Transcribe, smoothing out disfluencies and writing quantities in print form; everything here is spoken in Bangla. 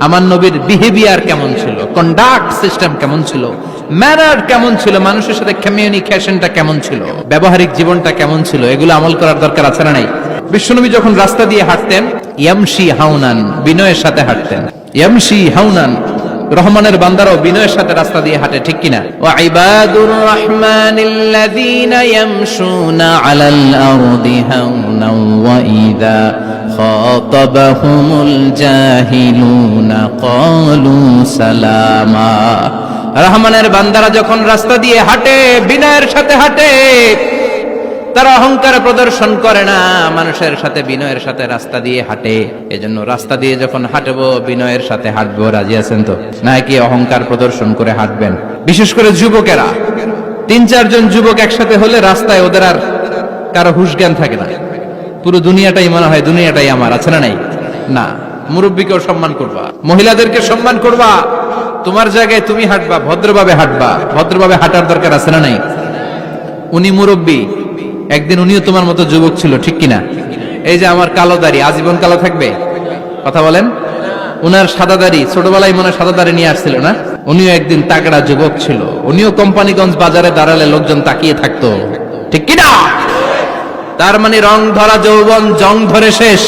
আমার নবীর বিহেভিয়ার কেমন ছিল, কন্ডাক্ট সিস্টেম কেমন ছিল, ম্যানার কেমন ছিল, মানুষের সাথে কমিউনিকেশনটা কেমন ছিল, ব্যবহারিক জীবনটা কেমন ছিল, এগুলো আমল করার দরকার আছে না নাই? বিশ্বনবী যখন রাস্তা দিয়ে হাঁটতেন ইয়ামশি হাউনান, বিনয়ের সাথে হাঁটতেন। ইয়ামশি হাউনান, রহমানের বান্দারাও বিনয়ের সাথে রাস্তা দিয়ে হাঁটে, ঠিক কিনা? ওয়া ইবাদুর রহমানিল্লাযীনা ইয়ামশুনা আলাল আরদি হাওনান ওয়া ইযা খাতাবাহুমুল জাহিলুনা ক্বালু সালামা। রহমানের বান্দারা যখন রাস্তা দিয়ে হাঁটে, বিনয়ের সাথে হাঁটে, তারা অহংকার প্রদর্শন করে না, মানুষের সাথে বিনয়ের সাথে রাস্তা দিয়ে হাঁটে। এজন্য রাস্তা দিয়ে যখন হাঁটবো বিনয়ের সাথে হাঁটবো। রাজি আছেন তো? নাকি অহংকার প্রদর্শন করে হাঁটবেন? বিশেষ করে যুবকেরা, ৩-৪ জন যুবক একসাথে হলে রাস্তায় ওদের আর কারো হুঁশ জ্ঞান থাকে না, পুরো দুনিয়াটাই মনে হয় দুনিয়াটাই আমার, আছে না নাই? না, মুরব্বীকেও সম্মান করবা, মহিলাদেরকে সম্মান করবা, তোমার জায়গায় তুমি হাঁটবা, ভদ্রভাবে হাঁটবা। ভদ্রভাবে হাঁটার দরকার আছে না নাই? উনি মুরব্বী, একদিন উনিও তোমার মতো যুবক ছিল, ঠিক কিনা? এই যে আমার কালো দাড়ি আজীবন কালো থাকবে? কথা বলেন। উনার সাদা দাড়ি ছোটবেলায় মনে সাদা দাড়ি নিয়ে আসছিল না? উনিও একদিন তাগড়া যুবক ছিল, উনিও কোম্পানিগঞ্জ বাজারে দাঁড়ালে লোকজন তাকিয়ে থাকতো, ঠিক কিনা? তার মানে রং ধরা যৌবন জং ধরে শেষ।